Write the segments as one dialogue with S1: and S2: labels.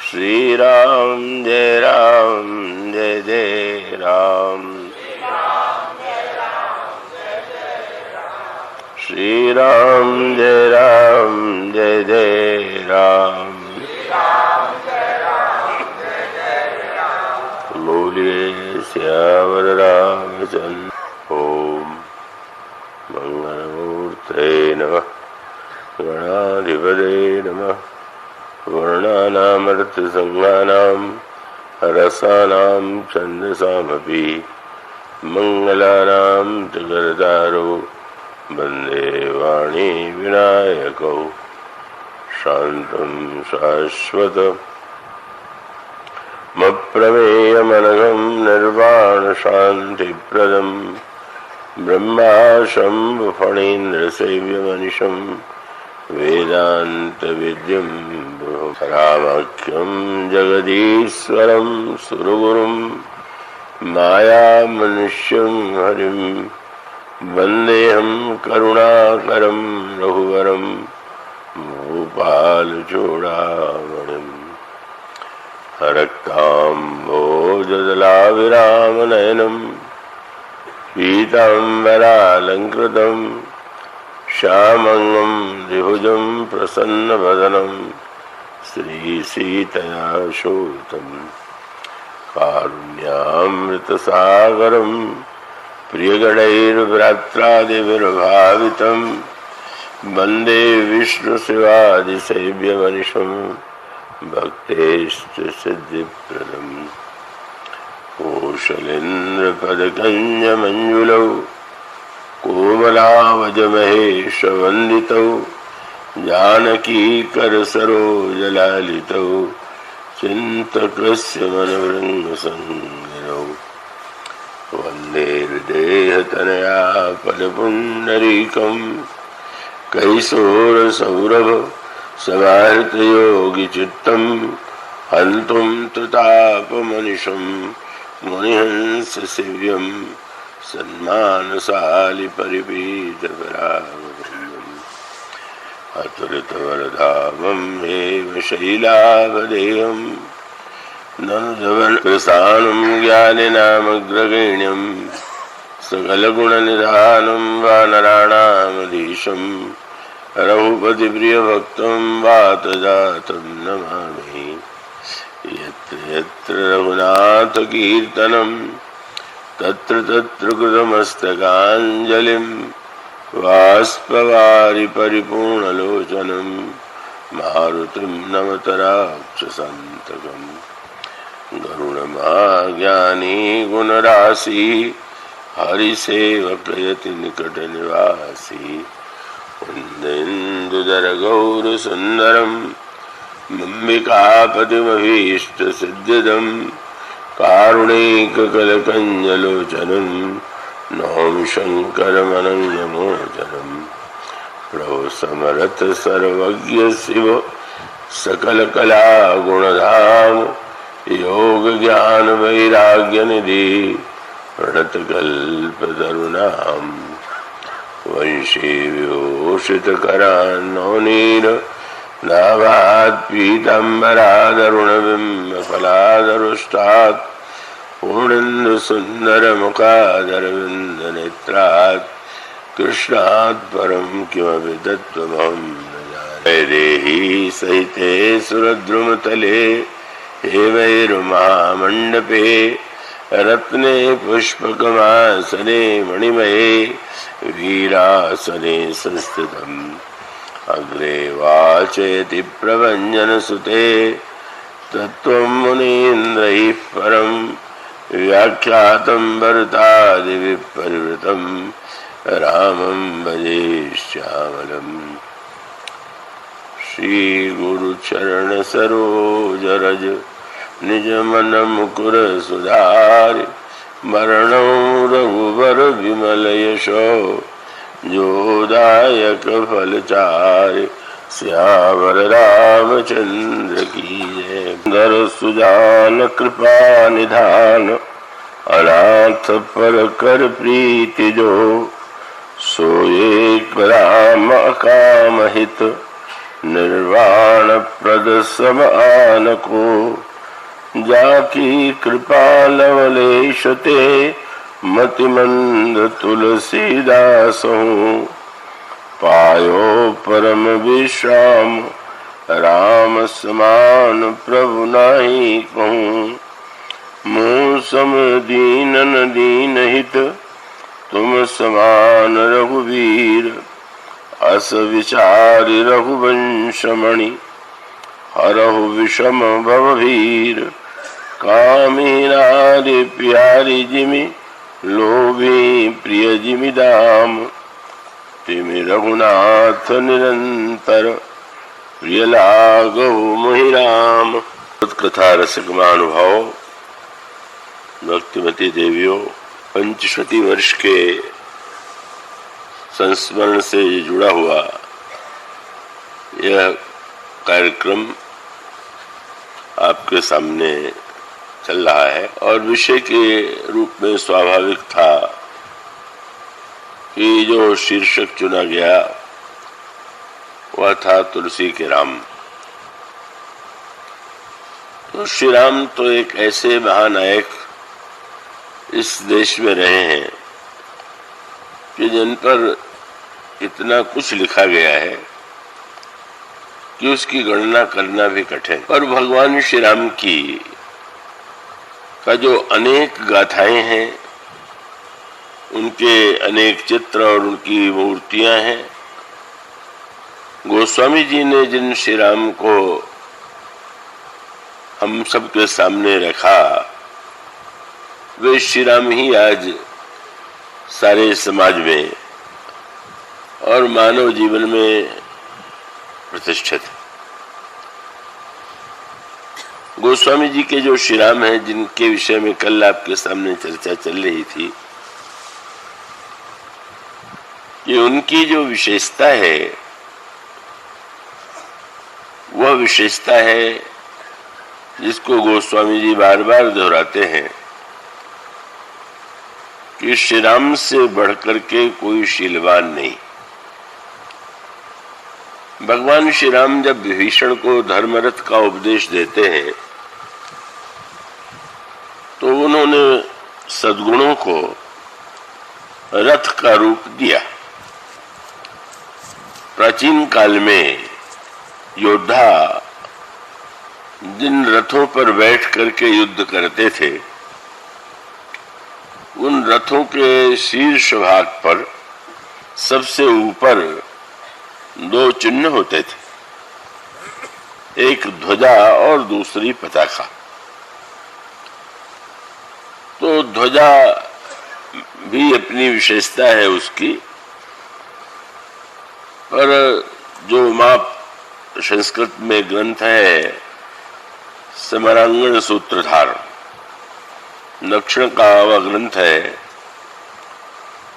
S1: श्री राम जय जय राम। श्री राम जय जय राम। बोलिए श्यावर रामचंद्र। ओम मंगलमूर्ते नमः। गणाधिपते नमः। वर्णानामर्थसंज्ञानां रसानां छन्दसामपि मंगलानां च कर्तारो वन्दे वाणी विनायकौ। शान्तं शाश्वतमप्रमेयमनघं निर्वाणशान्तिप्रदं ब्रह्मा शम्भुफणीन्द्रसेव्यमनिशं वेदान्तविद्यं रामाख्यं जगदीश्वरं सुरगुरुं मायामनुष्यं हरिं वन्देऽहं करुणाकरं रघुवरं भूपालचूडामणिम्। रक्ताम्भोजदलाविरामनयनं पीताम्बरालङ्कृतं श्यामङ्गं द्विभुजं प्रसन्नवदनं श्रीसीतया शोभितं। कारुण्यामृतसागरं प्रियगणैर्भ्रात्रादिभिर्भावितं वन्दे विष्णुशिवादिसेव्यमनिशं भक्तेश्च सिद्धिप्रदम्। कौशलेन्द्रपदकञ्जमञ्जुलौ कोमलावजमहेशवन्दितौ जानकीकरसरोजलालितौ चिन्तकस्य मनोरङ्गसंज्ञौ वन्दे हृदयतनया पदपुण्डरीकं कैशोरसौरभ समाहृतयोगिचित्तं हन्तुं त्रितापमनिशं मुनिहंससेव्यं सन्मानसालिपरिपीतपरागम्। अतुलितवरधामं हेमशैलाभदेहं ननुजवनप्रसानं ज्ञानिनामग्रगण्यं सकलगुणनिधानं वानराणामधीशं रघुपतिप्रियभक्तं वातजातं नमामि। यत्र यत्र रघुनाथकीर्तनं तत्र तत्र कृतमस्तकाञ्जलिं बाष्पवारि परिपूर्णलोचनं मारुतिं नमत राक्षसान्तकम्। गरुडमाज्ञानी गुणराशि हरिसेवकयति निकटनिवासी कुन्देन्दुधरगौरसुन्दरं म्बिकापतिमभीष्टसिद्धिदं कारुणिककलकञ्जलोचनं नौमि शङ्करमनङ्गमोचनं। प्रभो समर्थ सर्वज्ञ शिव सकलकलागुणधाम योगज्ञानवैराग्यनिधि प्रणतकल्पतरुणां वंशी विभूषितकरान्नवनीर नाभात् पीताम्बरादरुणबिम्बफलादरुष्टात् पूर्णेन्दुसुन्दरमुखादरविन्दनेत्रात् कृष्णात् परं किमपि तत्त्वमहं न जाने। देहि सहिते सुरद्रुमतले हेमैरुमामण्डपे रत्ने पुष्पकमासने मणिमये वीरासने संस्थितम्। अग्रे वाचयति प्रभञ्जनसुते तत्त्वं मुनीन्द्रैः परं व्याख्यातं भरतादिभिः परिवृतं रामं भजे श्यामलम्। श्रीगुरुचरणसरोजरज निजमनमुकुर सुधारि मरणं रघुवर विमलयशो जोदायक फलचारि श्यावर रामचंद्र की जय। दर सुजान कृपा निधान अनाथ पर कर प्रीति जो सोए राम अकाम हित निर्वाण प्रद सब आन को, जाकी कृपा लवलेश ते, मति मंद तुलसीदास हूँ। पायो परम विश्राम, राम समान प्रभु नाही कहूँ। मुँह सम दीनन दीन हित, तुम समान रघुवीर। अस विचारि रघुवंश मणि, हरहु विषम भवभीर। कामी नारी प्यारी जिमि, लोभी प्रिय जिमि दाम। तिमि रघुनाथ निरंतर, प्रिय लागहु मोहि राम। कथा रसिक महानुभाव, भक्तिमती देवियों, पंचशती वर्ष के संस्मरण से जुड़ा हुआ यह कार्यक्रम आपके सामने चल रहा है और विषय के रूप में स्वाभाविक था कि जो शीर्षक चुना गया वह था तुलसी के राम। तो श्री राम तो एक ऐसे महानायक इस देश में रहे हैं कि जिन पर इतना कुछ लिखा गया है कि उसकी गणना करना भी कठिन। और भगवान श्री राम की का जो अनेक गाथाएं हैं, उनके अनेक चित्र और उनकी मूर्तियां हैं। गोस्वामी जी ने जिन श्री राम को हम सबके सामने रखा, वे श्री राम ही आज सारे समाज में और मानव जीवन में प्रतिष्ठित। गोस्वामी जी के जो श्री राम हैं, जिनके विषय में कल आपके सामने चर्चा चल रही थी, कि उनकी जो विशेषता है वह विशेषता है जिसको गोस्वामी जी बार बार दोहराते हैं कि श्री राम से बढ़कर के कोई शीलवान नहीं। भगवान श्री राम जब विभीषण को धर्मरथ का उपदेश देते हैं तो उन्होंने सद्गुणों को रथ का रूप दिया। प्राचीन काल में योद्धा जिन रथों पर बैठ करके युद्ध करते थे, उन रथों के शीर्ष भाग पर सबसे ऊपर दो चिन्ह होते थे, एक ध्वजा और दूसरी पताका। तो ध्वजा भी अपनी विशेषता है उसकी, पर जो माप संस्कृत में ग्रंथ है समरांगण सूत्रधार, दक्षिण का वह ग्रंथ है,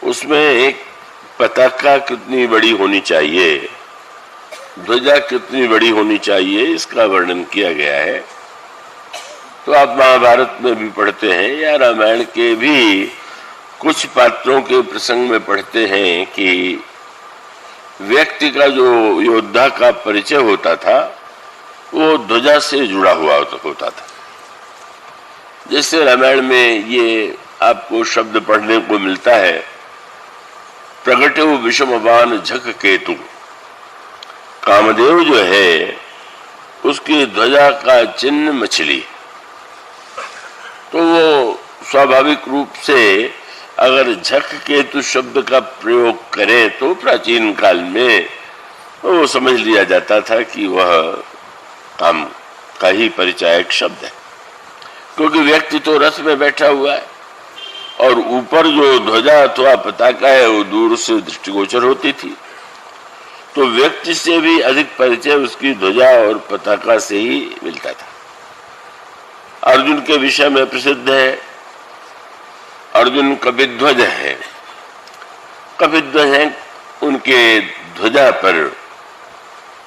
S1: उसमें एक पताका कितनी बड़ी होनी चाहिए, ध्वजा कितनी बड़ी होनी चाहिए, इसका वर्णन किया गया है। तो आप महाभारत में भी पढ़ते हैं या रामायण के भी कुछ पात्रों के प्रसंग में पढ़ते हैं कि व्यक्ति का जो योद्धा का परिचय होता था वो ध्वजा से जुड़ा हुआ होता था। जैसे रामायण में ये आपको शब्द पढ़ने को मिलता है, प्रगटे विषमवान झक केतु। कामदेव जो है उसकी ध्वजा का चिन्ह मछली। तो वो स्वाभाविक रूप से अगर झक केतु शब्द का प्रयोग करें तो प्राचीन काल में वो समझ लिया जाता था कि वह काम का ही परिचायक शब्द है, क्योंकि व्यक्ति तो रथ में बैठा हुआ है और ऊपर जो ध्वजा अथवा पताका है वो दूर से दृष्टिगोचर होती थी। तो व्यक्ति से भी अधिक परिचय उसकी ध्वजा और पताका से ही मिलता था। अर्जुन के विषय में प्रसिद्ध है, अर्जुन कपिध्वज है। कपिध्वज है, उनके ध्वजा पर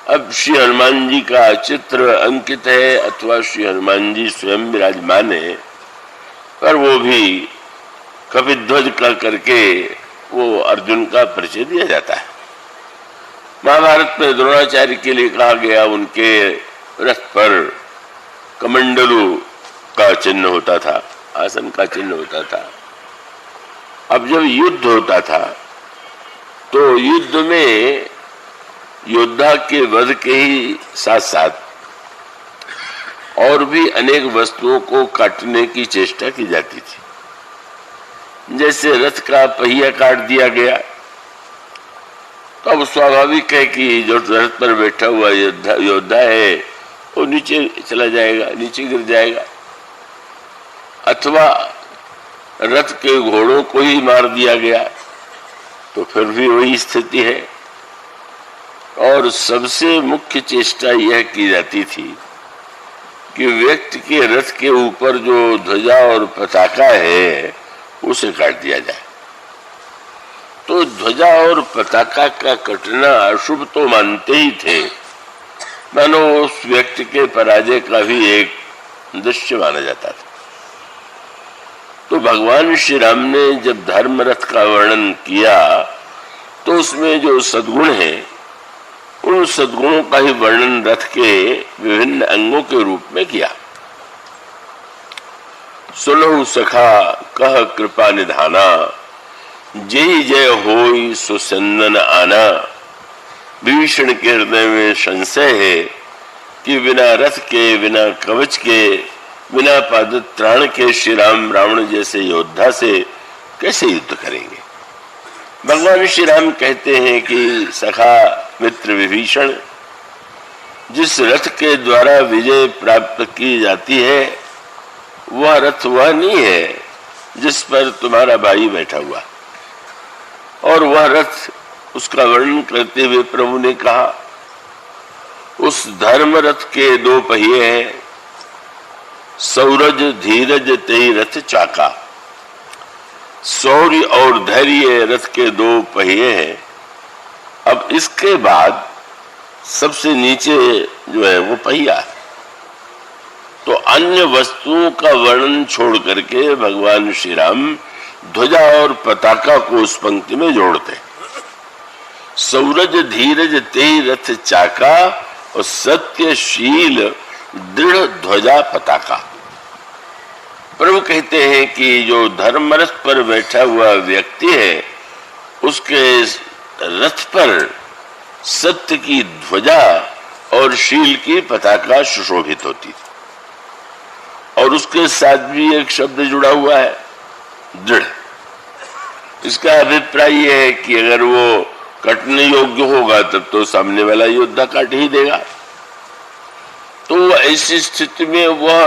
S1: अब श्री हनुमान जी का चित्र अंकित है अथवा श्री हनुमान जी स्वयं विराजमान है, पर वो भी कपिध्वज का करके वो अर्जुन का परिचय दिया जाता है। महाभारत में द्रोणाचार्य के लिए कहा गया उनके रथ पर कमंडलू का चिन्ह होता था, आसन का चिन्ह होता था। अब जब युद्ध होता था तो युद्ध में योद्धा के वध के ही साथ साथ और भी अनेक वस्तुओं को काटने की चेष्टा की जाती थी। जैसे रथ का पहिया काट दिया गया तो अब स्वाभाविक है कि जो रथ पर बैठा हुआ योद्धा है वो नीचे चला जाएगा, नीचे गिर जाएगा। अथवा रथ के घोड़ों को ही मार दिया गया तो फिर भी वही स्थिति है। और सबसे मुख्य चेष्टा यह की जाती थी कि व्यक्ति के रथ के ऊपर जो ध्वजा और पताका है उसे काट दिया जाए। तो ध्वजा और पताका का कटना अशुभ तो मानते ही थे, मानो उस व्यक्ति के पराजय का भी एक दृश्य माना जाता था। तो भगवान श्री राम ने जब धर्म रथ का वर्णन किया तो उसमें जो सद्गुण है उन सद्गुणों का ही वर्णन रथ के विभिन्न अंगों के रूप में किया। सुनहु सखा कह कृपा निधाना, जय जय होई सुसंदन आना। विभीषण के हृदय में संशय है कि बिना रथ के, बिना कवच के, बिना पादत्राण के श्री राम रावण जैसे योद्धा से कैसे युद्ध करेंगे। भगवान श्री राम कहते हैं कि सखा मित्र विभीषण, जिस रथ के द्वारा विजय प्राप्त की जाती है वह रथ वह नहीं है जिस पर तुम्हारा भाई बैठा हुआ। और वह रथ, उसका वर्णन करते हुए प्रभु ने कहा उस धर्म रथ के दो पहिए हैं, सौरज धीरज तेई रथ चाका। शौर्य और धैर्य रथ के दो पहिए हैं। अब इसके बाद सबसे नीचे जो है वो पहिया है। तो अन्य वस्तुओं का वर्णन छोड़ करके भगवान श्री राम ध्वजा और पताका को उस पंक्ति में जोड़ते। सौरज धीरज तेई रथ चाका और सत्यशील दृढ़ ध्वजा पताका। प्रभु कहते हैं कि जो धर्म रथ पर बैठा हुआ व्यक्ति है उसके रथ पर सत्य की ध्वजा और शील की पताका सुशोभित होती थी। और उसके साथ भी एक शब्द जुड़ा हुआ है, दृढ़। इसका अभिप्राय यह है कि अगर वो कटने योग्य होगा तब तो सामने वाला योद्धा काट ही देगा। तो ऐसी स्थिति में वह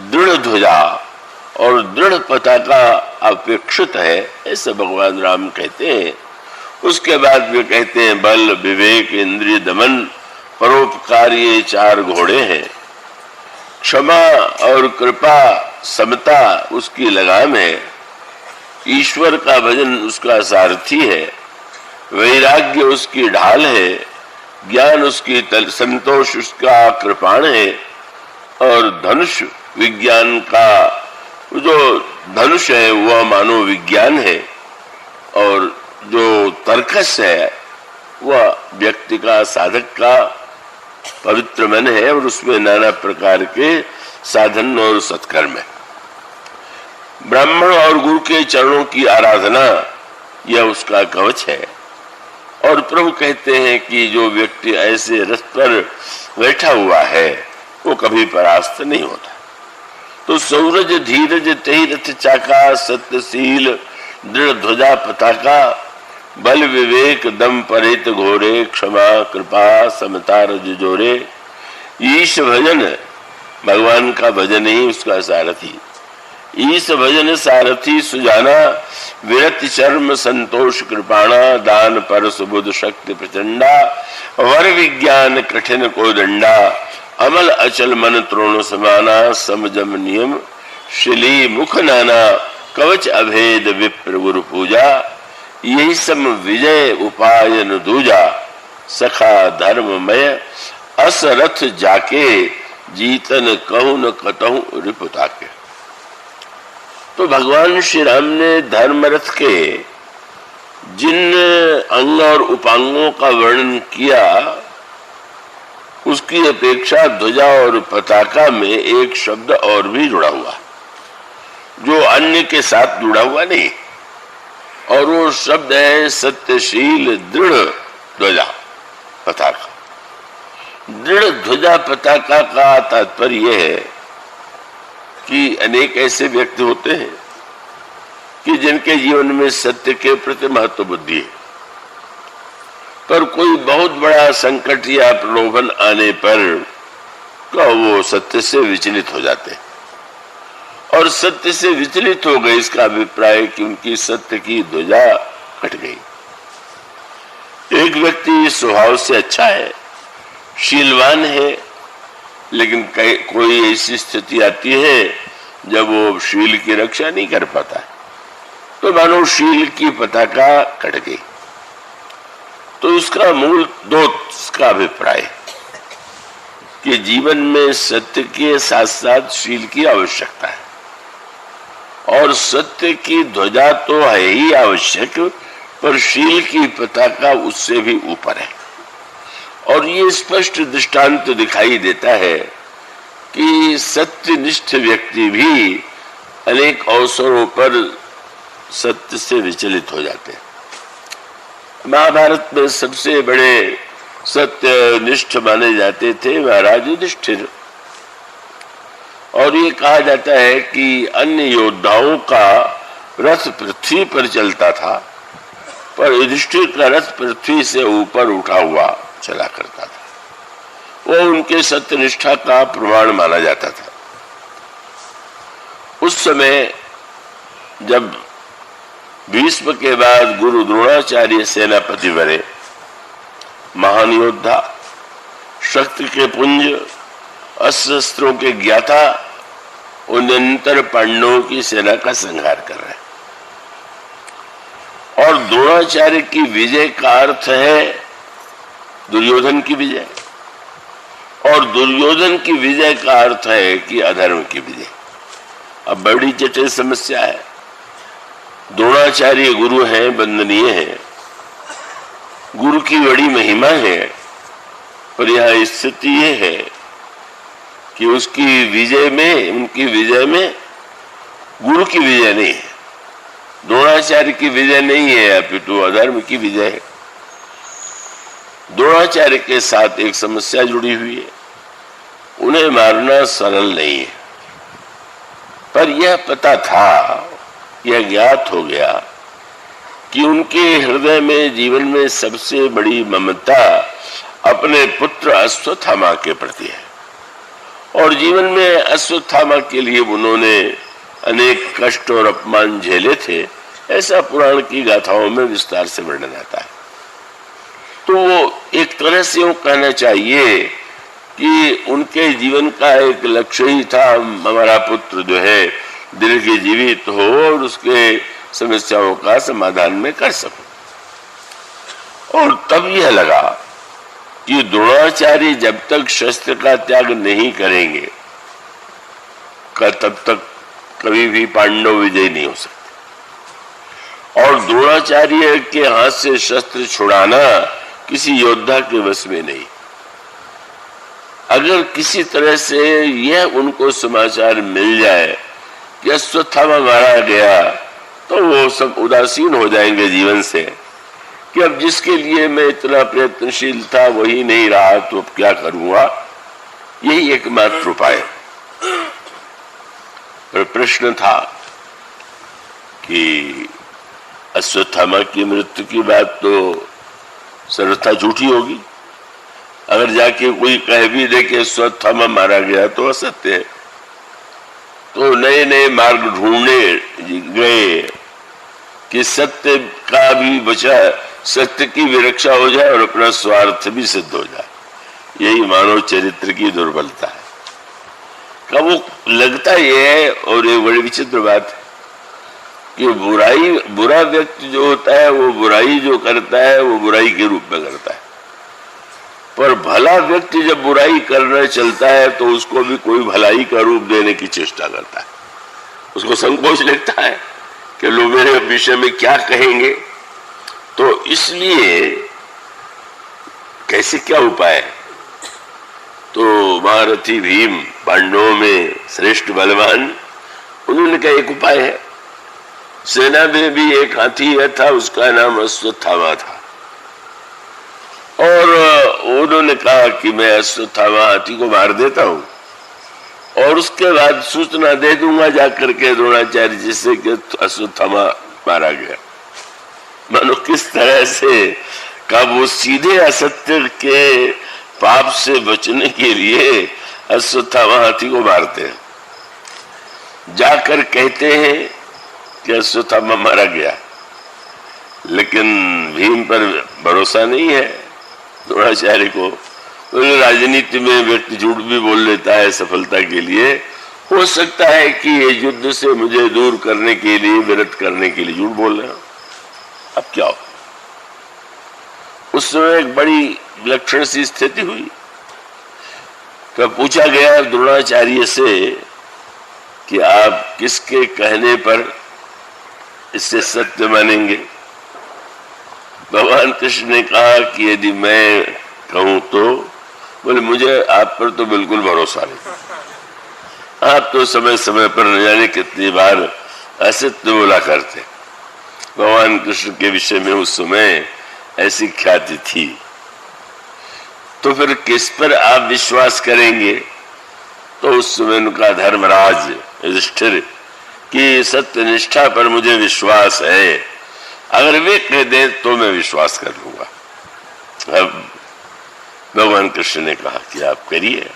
S1: दृढ़ ध्वजा और दृढ़ पताका अपेक्षित है, ऐसे भगवान राम कहते हैं। उसके बाद वे कहते हैं बल विवेक इंद्रिय दमन परोपकार ये चार घोड़े हैं। क्षमा और कृपा समता उसकी लगाम है। ईश्वर का भजन उसका सारथी है। वैराग्य उसकी ढाल है। ज्ञान उसकी संतोष उसका कृपाण है। और धनुष विज्ञान का जो धनुष है वह मानव विज्ञान है। और जो तर्कस है वह व्यक्ति का, साधक का पवित्र मन है और उसमें नाना प्रकार के साधन और सत्कर्म है। ब्राह्मण और गुरु के चरणों की आराधना यह उसका कवच है। और प्रभु कहते हैं कि जो व्यक्ति ऐसे रथ पर बैठा हुआ है वो कभी परास्त नहीं होता। तो सौरज धीरज तेई रथ चाका, सत्यशील दृढ़ ध्वजा पताका, बल विवेक दम परित घोरे, क्षमा कृपा समता रज जोरे। ईश भजन, भगवान का भजन ही उसका सारथी। ईश भजन सारथी सुजाना, विरत चर्म संतोष कृपाणा, दान पर सुबुध शक्ति प्रचंडा, वर विज्ञान कठिन को दंडा, अमल अचल मन त्रोण समाना, समजम नियम शिली मुख नाना, कवच अभेद विप्र गुरु पूजा, यही सम विजय उपाय न दूजा, सखा धर्ममय असरथ जाके, जीतन कहूं न कतहूं रिपुता के। तो भगवान श्री राम ने धर्मरथ के जिन अंग और उपांगों का वर्णन किया उसकी अपेक्षा ध्वजा और पताका में एक शब्द और भी जुड़ा हुआ, जो अन्य के साथ जुड़ा हुआ नहीं, और वो शब्द है सत्यशील दृढ़ ध्वजा पताका। दृढ़ ध्वजा पताका का तात्पर्य यह है कि अनेक ऐसे व्यक्ति होते हैं कि जिनके जीवन में सत्य के प्रति महत्व बुद्धि है, पर कोई बहुत बड़ा संकट या प्रलोभन आने पर तो वो सत्य से विचलित हो जाते हैं, और सत्य से विचलित हो गए इसका अभिप्राय कि उनकी सत्य की ध्वजा कट गई। एक व्यक्ति स्वभाव से अच्छा है, शीलवान है, लेकिन कोई ऐसी स्थिति आती है जब वो शील की रक्षा नहीं कर पाता है, तो मानो शील की पताका कट गई। तो इसका मूल दो का अभिप्राय कि जीवन में सत्य के साथ साथ शील की आवश्यकता है, और सत्य की ध्वजा तो है ही आवश्यक, पर शील की पताका उससे भी ऊपर है। और ये स्पष्ट दृष्टांत दिखाई देता है कि सत्यनिष्ठ व्यक्ति भी अनेक अवसरों पर सत्य से विचलित हो जाते हैं। महाभारत में सबसे बड़े सत्यनिष्ठ माने जाते थे महाराज युधिष्ठिर, और ये कहा जाता है कि अन्य योद्धाओं का रथ पृथ्वी पर चलता था, पर युधिष्ठिर का रथ पृथ्वी से ऊपर उठा हुआ चला करता था। वो उनके सत्यनिष्ठा का प्रमाण माना जाता था। उस समय जब भीष्म के बाद गुरु द्रोणाचार्य सेनापति बने, महान योद्धा, शक्ति के पुंज, अस्त्र शस्त्रों के ज्ञाता, उन निरंतर पांडवों की सेना का संहार कर रहे हैं। और द्रोणाचार्य की विजय का अर्थ है दुर्योधन की विजय, और दुर्योधन की विजय का अर्थ है कि अधर्म की विजय। अब बड़ी जटिल समस्या है। द्रोणाचार्य गुरु हैं, वंदनीय हैं, गुरु की बड़ी महिमा है, पर यह स्थिति ये है कि उसकी विजय में, उनकी विजय में गुरु की विजय नहीं है, द्रोणाचार्य की विजय नहीं है, अपितु अधर्म की विजय है। द्रोणाचार्य के साथ एक समस्या जुड़ी हुई है, उन्हें मारना सरल नहीं है, पर यह पता था, यह ज्ञात हो गया कि उनके हृदय में, जीवन में सबसे बड़ी ममता अपने पुत्र अश्वत्थामा के प्रति है, और जीवन में अश्वत्थामा के लिए उन्होंने अनेक कष्ट और अपमान झेले थे। ऐसा पुराण की गाथाओं में विस्तार से वर्णन आता है। तो वो एक तरह से वो कहना चाहिए कि उनके जीवन का एक लक्ष्य ही था, हमारा पुत्र जो है दीर्घ जीवित हो और उसके समस्याओं का समाधान में कर सकूं। और तब यह लगा कि द्रोणाचार्य जब तक शस्त्र का त्याग नहीं करेंगे, तब तक कभी भी पांडव विजय नहीं हो सकते, और द्रोणाचार्य के हाथ से शस्त्र छुड़ाना किसी योद्धा के वश में नहीं। अगर किसी तरह से यह उनको समाचार मिल जाए कि अश्वत्थामा मारा गया, तो वो सब उदासीन हो जाएंगे जीवन से कि अब जिसके लिए मैं इतना प्रयत्नशील था वही नहीं रहा, तो अब क्या करूंगा। यही एकमात्र उपाय। पर प्रश्न था कि अश्वत्थामा की मृत्यु की बात तो सर्वथा झूठी होगी। अगर जाके कोई कह भी दे कि अश्वत्थामा मारा गया तो असत्य है। तो नए नए मार्ग ढूंढने गए कि सत्य का भी बचा, सत्य की भी रक्षा हो जाए और अपना स्वार्थ भी सिद्ध हो जाए। यही मानव चरित्र की दुर्बलता है। का वो लगता यह है, और ये बड़ी विचित्र बात है कि बुरा व्यक्ति जो होता है वो बुराई जो करता है वो बुराई के रूप में करता है, पर भला व्यक्ति जब बुराई करना चलता है तो उसको भी कोई भलाई का रूप देने की चेष्टा करता है। उसको संकोच लगता है कि लोग मेरे विषय में क्या कहेंगे, तो इसलिए कैसे क्या उपाय है? तो महारथी भीम, पांडवों में श्रेष्ठ बलवान, उन्होंने कहा एक उपाय है। सेना में भी एक हाथी था, उसका नाम अश्वत्थामा था, और उन्होंने कहा कि मैं अश्वत्थामा हाथी को मार देता हूं और उसके बाद सूचना दे दूंगा जाकर के द्रोणाचार्य जी से कि अश्वत्थामा मारा गया। मानो किस तरह से का वो सीधे असत्य के पाप से बचने के लिए अश्वत्थामा हाथी को मारते हैं, जाकर कहते हैं कि अश्वत्थामा मारा गया। लेकिन भीम पर भरोसा नहीं है द्रोणाचार्य को। तो राजनीति में व्यक्ति झूठ भी बोल लेता है सफलता के लिए। हो सकता है कि ये युद्ध से मुझे दूर करने के लिए, विरत करने के लिए झूठ बोल रहे हो। अब क्या हो? उस समय एक बड़ी विलक्षण सी स्थिति हुई। तो पूछा गया द्रोणाचार्य से कि आप किसके कहने पर इससे सत्य मानेंगे? भगवान कृष्ण ने कहा कि यदि मैं कहूं तो, बोले मुझे आप पर तो बिल्कुल भरोसा नहीं। आप तो समय समय पर न जाने कितनी बार असत्य बोला करते। भगवान कृष्ण के विषय में उस समय ऐसी ख्याति थी। तो फिर किस पर आप विश्वास करेंगे? तो उस समय उनका धर्मराज युधिष्ठिर कि सत्य निष्ठा पर मुझे विश्वास है, अगर वे कह दें तो मैं विश्वास कर लूंगा। अब भगवान कृष्ण ने कहा कि आप करिए।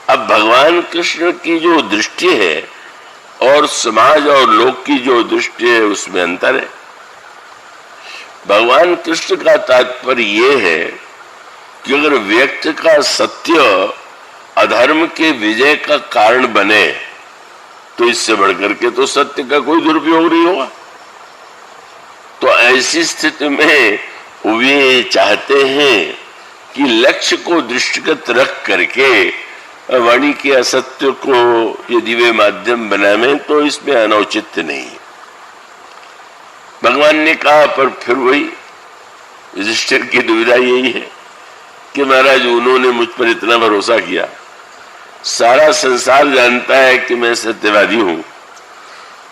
S1: अब भगवान कृष्ण की जो दृष्टि है और समाज और लोक की जो दृष्टि है उसमें अंतर है। भगवान कृष्ण का तात्पर्य यह है कि अगर व्यक्ति का सत्य अधर्म के विजय का कारण बने तो इससे बढ़कर के तो सत्य का कोई दुरुपयोग नहीं होगा। तो ऐसी स्थिति में वे चाहते हैं कि लक्ष्य को दृष्टिगत रख करके वाणी के असत्य को यदि वे माध्यम बनावे तो इसमें अनौचित्य नहीं। भगवान ने कहा, पर फिर वही युधिष्ठिर की दुविधा यही है कि महाराज उन्होंने मुझ पर इतना भरोसा किया, सारा संसार जानता है कि मैं सत्यवादी हूं,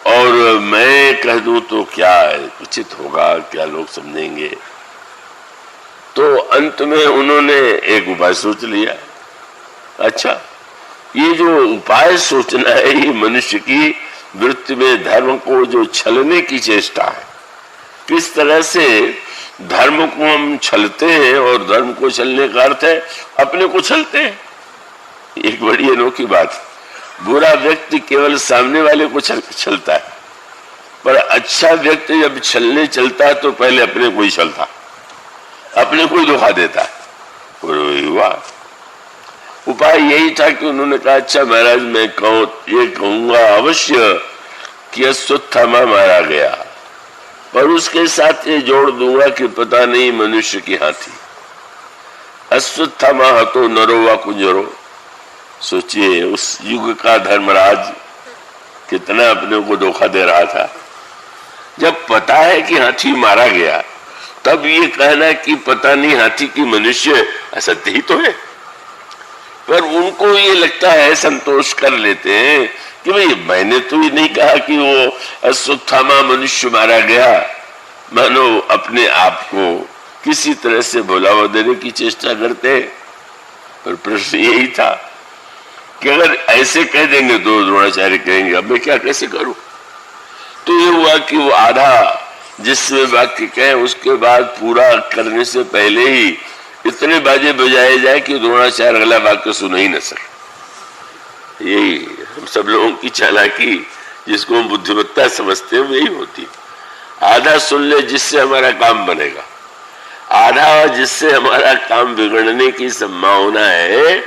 S1: और मैं कह दूं तो क्या उचित होगा, क्या लोग समझेंगे। तो अंत में उन्होंने एक उपाय सोच लिया। अच्छा, ये जो उपाय सोचना है ये मनुष्य की वृत्ति में धर्म को जो छलने की चेष्टा है। किस तरह से धर्म को हम छलते हैं, और धर्म को छलने का अर्थ है अपने को छलते हैं। एक बड़ी अनोखी बात, बुरा व्यक्ति केवल सामने वाले को छलता है, पर अच्छा व्यक्ति जब छलने चलता है तो पहले अपने को ही छलता, अपने को ही धोखा देता है। वाह, उपाय यही था कि उन्होंने कहा, अच्छा महाराज मैं ये कहूंगा अवश्य कि अश्वत्थामा मारा गया, पर उसके साथ ये जोड़ दूंगा कि पता नहीं मनुष्य की हाथी। अश्वत्थामा हतो नरो वा कुंजरो। सोचिए उस युग का धर्मराज कितना अपने को धोखा दे रहा था। जब पता है कि हाथी मारा गया तब ये कहना कि पता नहीं हाथी की मनुष्य, असत्य ही तो है। पर उनको ये लगता है, संतोष कर लेते हैं कि भाई मैंने तो ये नहीं कहा कि वो अश्वत्थामा मनुष्य मारा गया। मानो अपने आप को किसी तरह से भुलावा देने की चेष्टा करते। पर प्रश्न यही था कि अगर ऐसे कह देंगे तो द्रोणाचार्य कहेंगे अब मैं क्या कैसे करूं। तो ये हुआ कि वो आधा जिसमें वाक्य कहे उसके बाद पूरा करने से पहले ही इतने बाजे बजाए जाए कि द्रोणाचार्य अगला वाक्य सुन ही न सके। यही हम सब लोगों की चालाकी, जिसको हम बुद्धिमत्ता समझते हैं, यही होती है। आधा सुन ले जिससे हमारा काम बनेगा, आधा जिससे हमारा काम बिगड़ने की संभावना है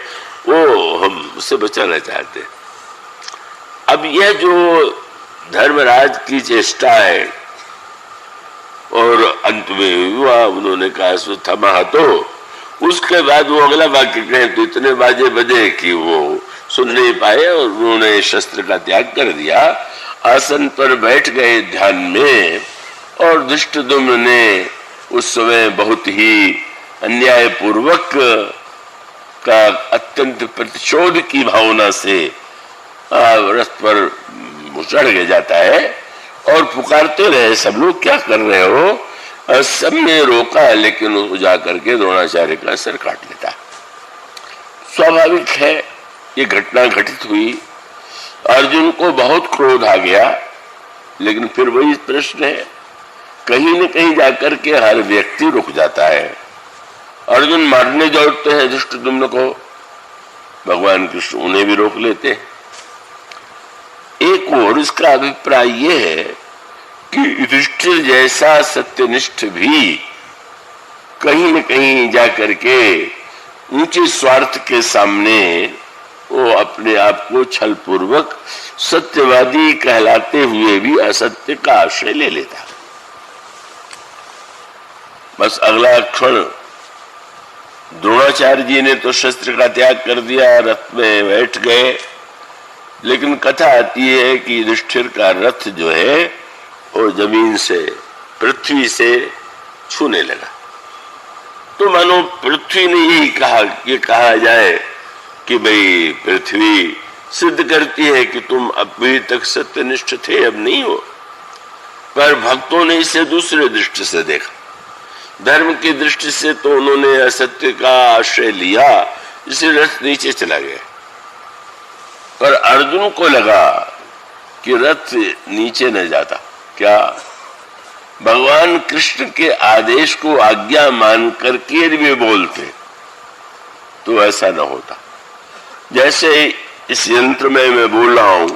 S1: वो हम उससे बचाना चाहते हैं। अब यह जो धर्मराज की चेष्टा है, और अंत में हुआ उन्होंने कहा अश्वत्थामा हतो, उसके बाद वो अगला वाक्य कहे तो इतने बाजे बजे कि वो सुन नहीं पाए और उन्होंने शस्त्र का त्याग कर दिया। आसन पर बैठ गए ध्यान में, और धृष्टद्युम्न ने उस समय बहुत ही अन्याय पूर्वक का अत्यंत प्रतिशोध की भावना से रथ पर चढ़ के जाता है और पुकारते रहे, सब लोग क्या कर रहे हो? सबने रोका, लेकिन वो जाकर के द्रोणाचार्य का सर काट लेता। स्वाभाविक है, ये घटना घटित हुई, अर्जुन को बहुत क्रोध आ गया, लेकिन फिर वही प्रश्न है, कहीं न कहीं जाकर के हर व्यक्ति रुक जाता है। अर्जुन मारने दौड़ते हैं धृष्टद्युम्न को, भगवान कृष्ण उन्हें भी रोक लेते हैं। एक और इसका अभिप्राय यह है कि युधिष्ठिर जैसा सत्यनिष्ठ भी कहीं न कहीं जाकर के ऊंचे स्वार्थ के सामने वो अपने आप को छलपूर्वक सत्यवादी कहलाते हुए भी असत्य का आश्रय ले लेता। बस अगला क्षण द्रोणाचार्य जी ने तो शस्त्र का त्याग कर दिया, रथ में बैठ गए, लेकिन कथा आती है कि युधिष्ठिर का रथ जो है वो जमीन से, पृथ्वी से छूने लगा। तो मानो पृथ्वी ने यही कहा, ये कहा जाए कि भाई पृथ्वी सिद्ध करती है कि तुम अभी तक सत्यनिष्ठ थे, अब नहीं हो। पर भक्तों ने इसे दूसरे दृष्टि से देखा, धर्म की दृष्टि से तो उन्होंने असत्य का आश्रय लिया, इसलिए रथ नीचे चला गया। पर अर्जुन को लगा कि रथ नीचे न जाता, क्या भगवान कृष्ण के आदेश को आज्ञा मान करके वे बोलते तो ऐसा न होता। जैसे इस यंत्र में मैं बोल रहा हूं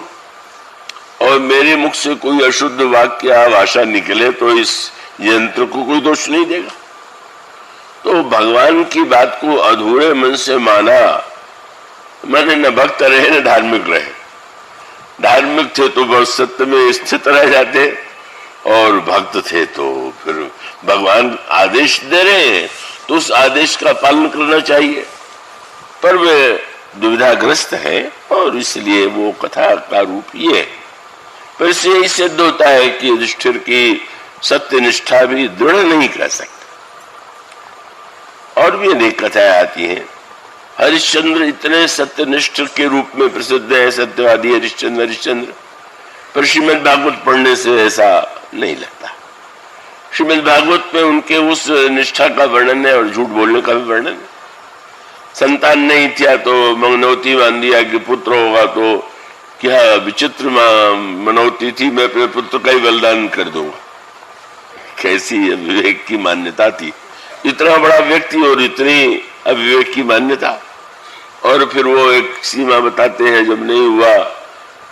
S1: और मेरे मुख से कोई अशुद्ध वाक्य या भाषा निकले तो इस यंत्र को कोई दोष नहीं देगा। तो भगवान की बात को अधूरे मन से माना, मैंने न भक्त रहे न धार्मिक रहे। धार्मिक थे तो बस सत्य में स्थित रह जाते, और भक्त थे तो फिर भगवान आदेश दे रहे हैं तो उस आदेश का पालन करना चाहिए। पर वे दुविधाग्रस्त है और इसलिए वो कथा का रूप ये है। पर इससे यही सिद्ध होता है कि युधिष्ठिर की सत्यनिष्ठा भी दृढ़ नहीं कर सकते। और भी अनेक कथाएं आती हैं। हरिश्चंद्र इतने सत्यनिष्ठ के रूप में प्रसिद्ध है, सत्यवादी हरिश्चंद्र। पर श्रीमद् भागवत पढ़ने से ऐसा नहीं लगता। श्रीमद् भागवत में उनके उस निष्ठा का वर्णन है और झूठ बोलने का भी वर्णन है। संतान नहीं था तो मंगनौती मान दिया कि पुत्र होगा, तो क्या विचित्र मनौती थी, मैं अपने पुत्र का ही बलिदान कर दूंगा। कैसी विवेक की मान्यता थी, इतना बड़ा व्यक्ति और इतनी अविवेक की मान्यता। और फिर वो एक सीमा बताते हैं, जब नहीं हुआ,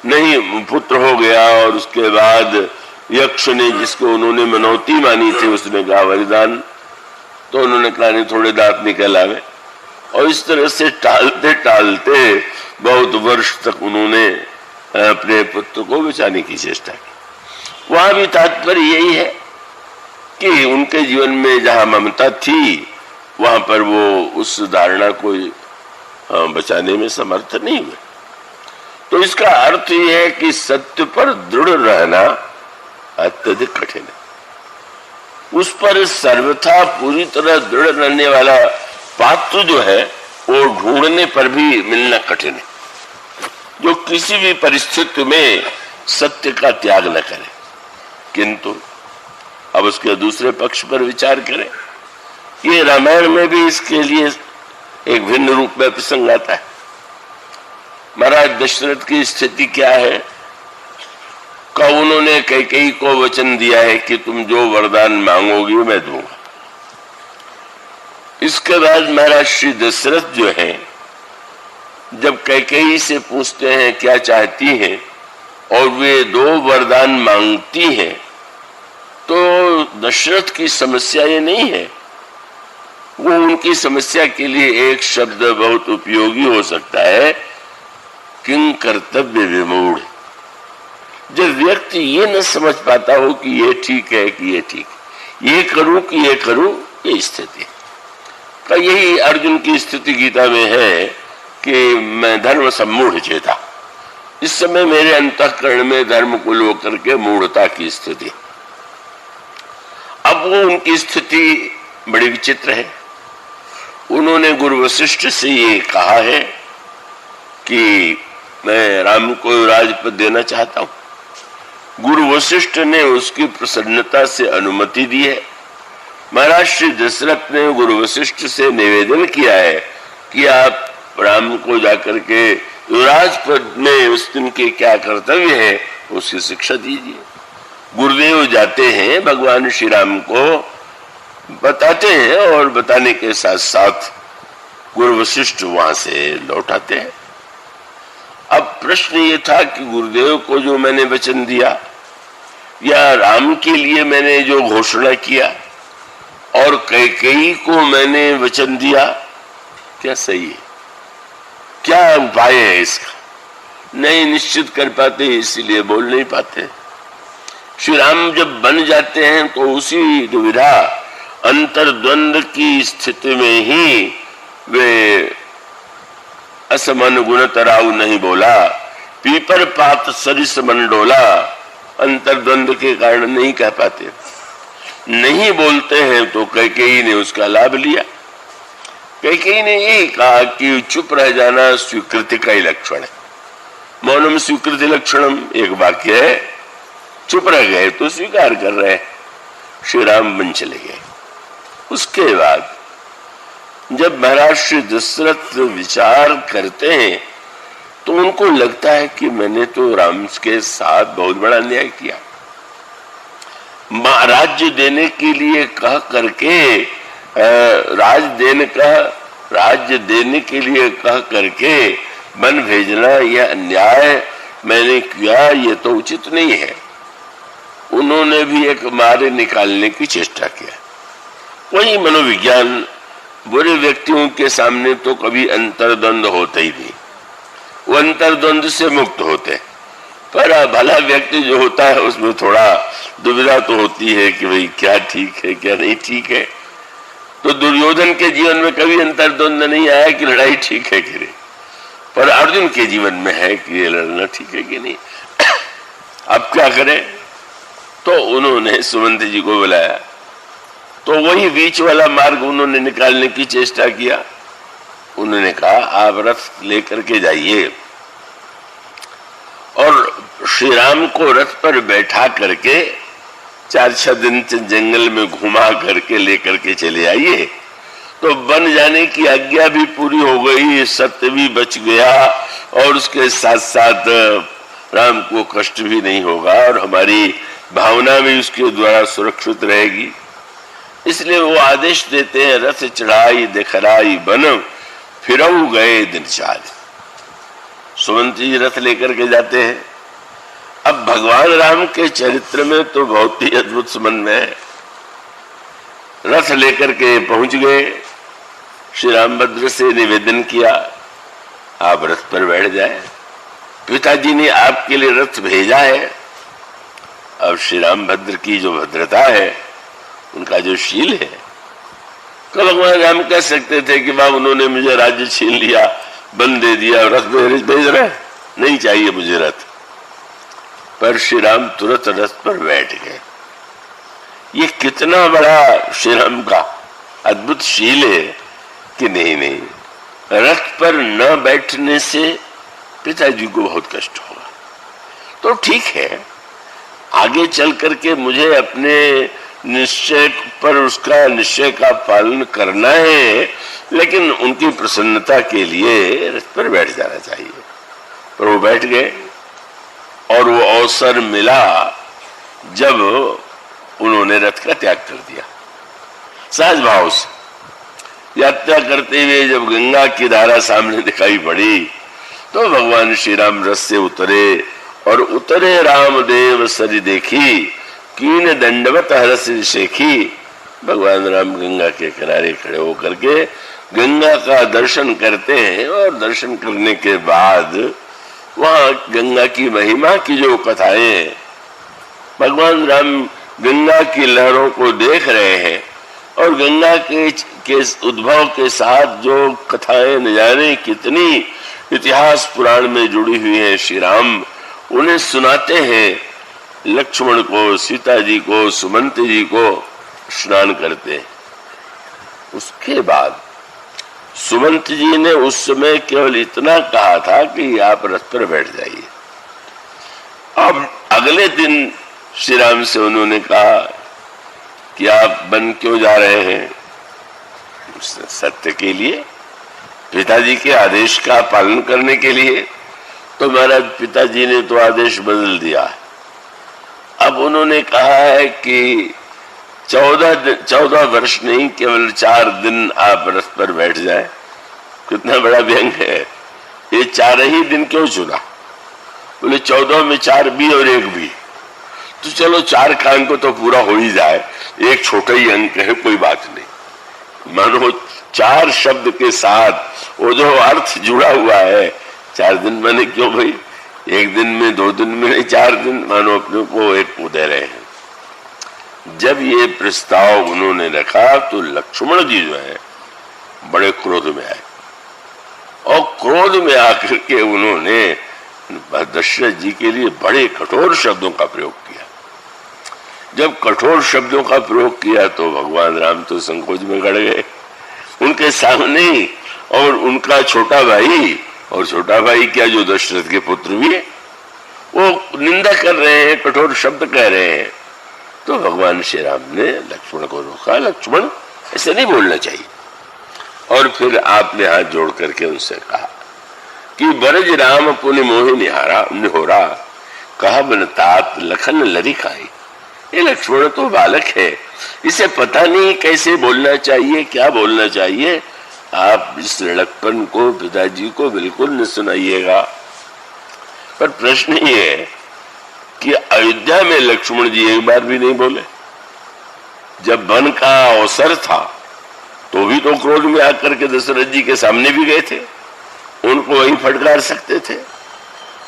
S1: नहीं पुत्र हो गया, और उसके बाद यक्ष ने जिसको उन्होंने मनौती मानी थी उसने कहा बलिदान, तो उन्होंने कहा नहीं थोड़े दांत निकल आवे। और इस तरह से टालते टालते बहुत वर्ष तक उन्होंने अपने पुत्र को बचाने की चेष्टा की। वहां भी तात्पर्य यही है कि उनके जीवन में जहां ममता थी वहां पर वो उस धारणा को बचाने में समर्थ नहीं हुए। तो इसका अर्थ यह है कि सत्य पर दृढ़ रहना अत्यधिक कठिन है। उस पर सर्वथा पूरी तरह दृढ़ रहने वाला पात्र जो है वो ढूंढने पर भी मिलना कठिन है, जो किसी भी परिस्थिति में सत्य का त्याग न करे। किंतु अब उसके दूसरे पक्ष पर विचार करें, ये रामायण में भी इसके लिए एक भिन्न रूप में प्रसंग आता है। महाराज दशरथ की स्थिति क्या है? का उन्होंने कैकेयी को वचन दिया है कि तुम जो वरदान मांगोगी मैं दूंगा। इसके बाद महाराज श्री दशरथ जो है, जब कैकेयी से पूछते हैं क्या चाहती हैं और वे 2 वरदान मांगती हैं, तो दशरथ की समस्या ये नहीं है। वो उनकी समस्या के लिए एक शब्द बहुत उपयोगी हो सकता है, किं कर्तव्य विमूढ़। जब व्यक्ति ये न समझ पाता हो कि ये ठीक है कि ये ठीक है, ये करूं कि ये करूं, ये स्थिति है। तो यही अर्जुन की स्थिति गीता में है कि मैं धर्म सम्मूढ़ चेता। इस समय मेरे अंतःकरण में धर्म को लेकर के मूढ़ता की स्थिति। वो उनकी स्थिति बड़ी विचित्र है। उन्होंने गुरु वशिष्ठ से ये कहा है कि मैं राम को राजपद देना चाहता हूं। गुरु वशिष्ठ ने उसकी प्रसन्नता से अनुमति दी है। महाराज श्री दशरथ ने गुरु वशिष्ठ से निवेदन किया है कि आप राम को जाकर के युवराज पद में उस दिन के क्या कर्तव्य है उसकी शिक्षा दीजिए। गुरुदेव जाते हैं, भगवान श्री राम को बताते हैं और बताने के साथ साथ गुरु वशिष्ठ वहां से लौट आते हैं। अब प्रश्न ये था कि गुरुदेव को जो मैंने वचन दिया या राम के लिए मैंने जो घोषणा किया और कैकेयी को मैंने वचन दिया, क्या सही है? क्या उपाय है इसका? नहीं निश्चित कर पाते, इसीलिए बोल नहीं पाते। श्री राम जब बन जाते हैं तो उसी दुविधा अंतर्द्वंद की स्थिति में ही वे असमन गुण तराउ नहीं बोला, पीपर पात सरिस मन डोला, अंतर्द्वंद के कारण नहीं कह पाते, नहीं बोलते हैं। तो कैकेयी ने उसका लाभ लिया। कैकेयी ने यही कहा कि चुप रह जाना स्वीकृति का ही लक्षण है। मौनम स्वीकृति लक्षणम एक वाक्य है। चुप रह गए तो स्वीकार कर रहे। श्री राम बन चले गए। उसके बाद जब महाराज श्री दशरथ विचार करते हैं तो उनको लगता है कि मैंने तो राम के साथ बहुत बड़ा अन्याय किया। राज्य देने के लिए कह करके राज्य देने के लिए कह करके वन भेजना यह अन्याय मैंने किया, ये तो उचित नहीं है। उन्होंने भी एक मार्ग निकालने की चेष्टा किया। वही मनोविज्ञान, बुरे व्यक्तियों के सामने तो कभी अंतर्द्वंद होते ही नहीं, वो अंतर्द्वंद से मुक्त होते। पर भला व्यक्ति जो होता है उसमें थोड़ा दुविधा तो होती है कि भाई क्या ठीक है क्या नहीं ठीक है। तो दुर्योधन के जीवन में कभी अंतर्द्वंद नहीं आया कि लड़ाई ठीक है कि नहीं, पर अर्जुन के जीवन में है कि ये लड़ना ठीक है कि नहीं। अब क्या करें? तो उन्होंने सुमंत जी को बुलाया, तो वही बीच वाला मार्ग उन्होंने निकालने की चेष्टा किया। उन्होंने कहा आप रथ लेकर के जाइए और श्री राम को रथ पर बैठा करके 4-6 दिन जंगल में घुमा करके लेकर के चले आइए। तो बन जाने की आज्ञा भी पूरी हो गई, सत्य भी बच गया और उसके साथ साथ राम को कष्ट भी नहीं होगा और हमारी भावना भी उसके द्वारा सुरक्षित रहेगी। इसलिए वो आदेश देते हैं, रथ चढ़ाई देखराई बन फिरऊ गए दिन चार। सुमंत जी रथ लेकर के जाते हैं। अब भगवान राम के चरित्र में तो बहुत ही अद्भुत समन्वय है। रथ लेकर के पहुंच गए, श्री रामभद्र से निवेदन किया आप रथ पर बैठ जाए, पिताजी ने आपके लिए रथ भेजा है। अब श्री रामभद्र की जो भद्रता है, उनका जो शील है, तो भगवान राम कह सकते थे कि बाप उन्होंने मुझे राज्य छीन लिया, बन दे दिया, रथ भेज रहे, नहीं चाहिए मुझे रथ। पर श्री राम तुरंत रथ पर बैठ गए। ये कितना बड़ा श्री राम का अद्भुत शील है कि नहीं, रथ पर न बैठने से पिताजी को बहुत कष्ट होगा। तो ठीक है, आगे चल करके मुझे अपने निश्चय पर उसका निश्चय का पालन करना है, लेकिन उनकी प्रसन्नता के लिए रथ पर बैठ जाना चाहिए। पर वो बैठ गए और वो अवसर मिला जब उन्होंने रथ का त्याग कर दिया। सहज भाव से यात्रा करते हुए जब गंगा की धारा सामने दिखाई पड़ी तो भगवान श्री राम रथ से उतरे और उतरे रामदेव सरी देखी कीन दंडवत हरस शेखी। भगवान राम गंगा के किनारे खड़े होकर के गंगा का दर्शन करते हैं और दर्शन करने के बाद वहां गंगा की महिमा की जो कथाएं हैं, भगवान राम गंगा की लहरों को देख रहे हैं और गंगा के उद्भव के साथ जो कथाएं न जाने कितनी इतिहास पुराण में जुड़ी हुई है, श्री राम उन्हें सुनाते हैं, लक्ष्मण को, सीता जी को, सुमंत जी को। स्नान करते हैं। उसके बाद सुमंत जी ने उस समय केवल इतना कहा था कि आप रथ पर बैठ जाइए। अब अगले दिन श्री राम से उन्होंने कहा कि आप वन क्यों जा रहे हैं? सत्य के लिए, पिताजी के आदेश का पालन करने के लिए। तो महाराज पिताजी ने तो आदेश बदल दिया। अब उन्होंने कहा है कि 14 वर्ष नहीं, केवल 4 दिन आप रथ पर बैठ जाए। कितना बड़ा व्यंग है। ये 4 ही दिन क्यों चुना? बोले 14 में 4 भी और 1 भी, तो चलो 4 का अंक तो पूरा हो ही जाए, एक छोटा ही अंक है, कोई बात नहीं। मानो 4 शब्द के साथ वो जो अर्थ जुड़ा हुआ है, 4 दिन माने क्यों भाई? 1 दिन में, 2 दिन में नहीं, 4 दिन मानो अपने को एक दे रहे हैं। जब ये प्रस्ताव उन्होंने रखा तो लक्ष्मण जी जो है बड़े क्रोध में आए, और क्रोध में आकर के उन्होंने दशरथ जी के लिए बड़े कठोर शब्दों का प्रयोग किया। जब कठोर शब्दों का प्रयोग किया तो भगवान राम तो संकोच में गड़ गए उनके सामने ही। और उनका छोटा भाई, और छोटा भाई क्या, जो दशरथ के पुत्र भी है, वो निंदा कर रहे हैं, कठोर शब्द कह रहे हैं। तो भगवान श्री राम ने लक्ष्मण को रोका, लक्ष्मण ऐसे नहीं बोलना चाहिए। और फिर आपने हाथ जोड़ करके उनसे कहा कि बरज राम पुनि मोहि निहोरा कहा बन तात लखन लरिकाई। ये लक्ष्मण तो बालक है, इसे पता नहीं कैसे बोलना चाहिए, क्या बोलना चाहिए। आप इस लड़कपन को पिताजी को बिल्कुल न सुनाइएगा। पर प्रश्न ये है कि अयोध्या में लक्ष्मण जी एक बार भी नहीं बोले। जब वन का अवसर था तो भी तो क्रोध में आकर के दशरथ जी के सामने भी गए थे, उनको वहीं फटकार सकते थे,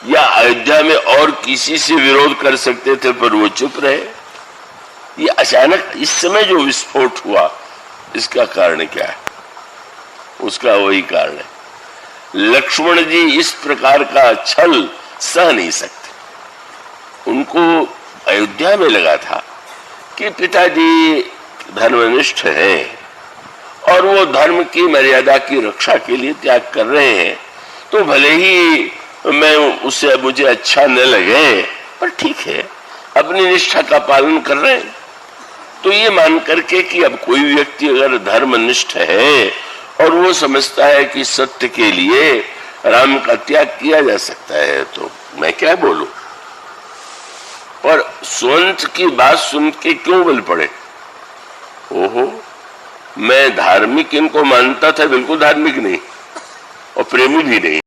S1: या अयोध्या में और किसी से विरोध कर सकते थे, पर वो चुप रहे। ये अचानक इस समय जो विस्फोट हुआ, इसका कारण क्या है? उसका वही कारण है, लक्ष्मण जी इस प्रकार का छल सह नहीं सकते। उनको अयोध्या में लगा था कि पिताजी धर्मनिष्ठ हैं और वो धर्म की मर्यादा की रक्षा के लिए त्याग कर रहे हैं, तो भले ही मैं उससे मुझे अच्छा न लगे, पर ठीक है, अपनी निष्ठा का पालन कर रहे हैं। तो ये मान करके कि अब कोई व्यक्ति अगर धर्मनिष्ठ है और वो समझता है कि सत्य के लिए राम का त्याग किया जा सकता है, तो मैं क्या बोलूं। और सुवंत की बात सुन के क्यों बल पड़े? ओहो, मैं धार्मिक इनको मानता था, बिल्कुल धार्मिक नहीं और प्रेमी भी नहीं।